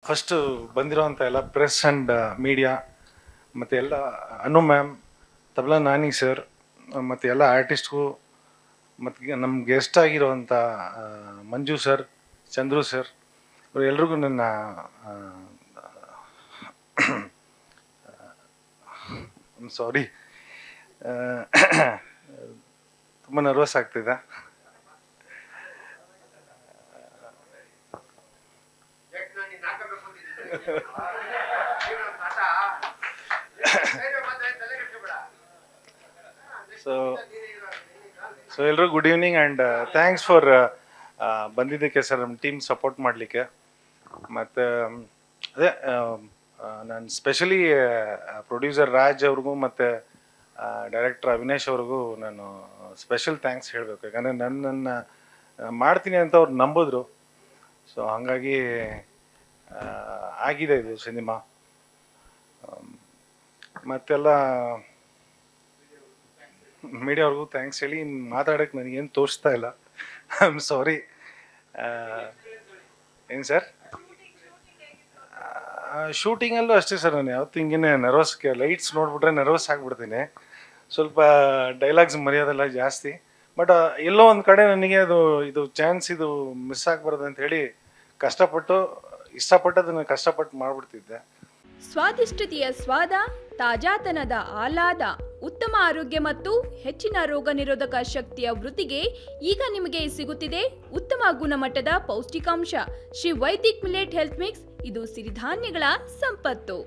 First ಬಂದಿರೋಂಥ ಎಲ್ಲ press and media ಮತ್ತು ಎಲ್ಲ ಅನು ಮ್ಯಾಮ್, ತಬಲಾ ನಾನಿ ಸರ್, ಮತ್ತು ಎಲ್ಲ ಆರ್ಟಿಸ್ಟ್ಗೂ, ಮತ್ತು ನಮ್ಮ ಗೆಸ್ಟ್ ಆಗಿರೋವಂಥ ಮಂಜು ಸರ್, ಚಂದ್ರು ಸರ್, ಇವರೆಲ್ರಿಗೂ ನನ್ನ ಸಾರಿ ತುಂಬ ನರ್ವಸ್ ಆಗ್ತಿದೆ. ಸೊ ಎಲ್ರಿಗೂ good evening and thanks for ಬಂದಿದ್ದಕ್ಕೆ ಸರ್, ನಮ್ಮ ಟೀಮ್ ಸಪೋರ್ಟ್ ಮಾಡಲಿಕ್ಕೆ. ಮತ್ತು ಅದೇ ನಾನು ಸ್ಪೆಷಲಿ ಪ್ರೊಡ್ಯೂಸರ್ ರಾಜ್ ಅವ್ರಿಗೂ ಮತ್ತು ಡೈರೆಕ್ಟರ್ ಅವಿನೇಶ್ ಅವ್ರಿಗೂ ನಾನು ಸ್ಪೆಷಲ್ ಥ್ಯಾಂಕ್ಸ್ ಹೇಳಬೇಕು. ಯಾಕಂದರೆ ನನ್ನನ್ನು ಮಾಡ್ತೀನಿ ಅಂತ ಅವ್ರು ನಂಬಿದ್ರು. ಸೊ ಹಾಗಾಗಿ ಆಗಿದೆ ಇದು ಸಿನಿಮಾ. ಮತ್ತೆಲ್ಲ ಮೀಡಿಯಾವ್ರಿಗೂ ಥ್ಯಾಂಕ್ಸ್ ಹೇಳಿ ಮಾತಾಡೋಕ್ಕೆ ನನಗೇನು ತೋರಿಸ್ತಾ ಇಲ್ಲ. I am sorry. ಏನು ಸರ್, ಶೂಟಿಂಗಲ್ಲೂ ಅಷ್ಟೇ ಸರ್, ನಾನು ಯಾವತ್ತು ಹಿಂಗೇನೆ ನರ್ವಸ್, ಲೈಟ್ಸ್ ನೋಡ್ಬಿಟ್ರೆ ನರ್ವಸ್ ಆಗಿಬಿಡ್ತೀನಿ. ಸ್ವಲ್ಪ ಡೈಲಾಗ್ಸ್ ಮರೆಯೋದೆಲ್ಲ ಜಾಸ್ತಿ. ಬಟ್ ಎಲ್ಲೋ ಒಂದು ಕಡೆ ನನಗೆ ಇದು ಚಾನ್ಸ್ ಇದು ಮಿಸ್ ಆಗಬಾರ್ದು ಅಂತ ಹೇಳಿ ಇಷ್ಟಪಟ್ಟು ಅದನ್ನು ಕಷ್ಟಪಟ್ಟು ಮಾಡಿಬಿಡ್ತಿದ್ದೆ. ಸ್ವಾದಿಷ್ಟತೆಯ ಸ್ವಾದ, ತಾಜಾತನದ ಆಹ್ಲಾದ, ಉತ್ತಮ ಆರೋಗ್ಯ ಮತ್ತು ಹೆಚ್ಚಿನ ರೋಗ ನಿರೋಧಕ ಶಕ್ತಿಯ ವೃದ್ಧಿಗೆ ಈಗ ನಿಮಗೆ ಸಿಗುತ್ತಿದೆ ಉತ್ತಮ ಗುಣಮಟ್ಟದ ಪೌಷ್ಟಿಕಾಂಶ Shri Vaidik millet health mix. ಇದು ಸಿರಿಧಾನ್ಯಗಳ ಸಂಪತ್ತು.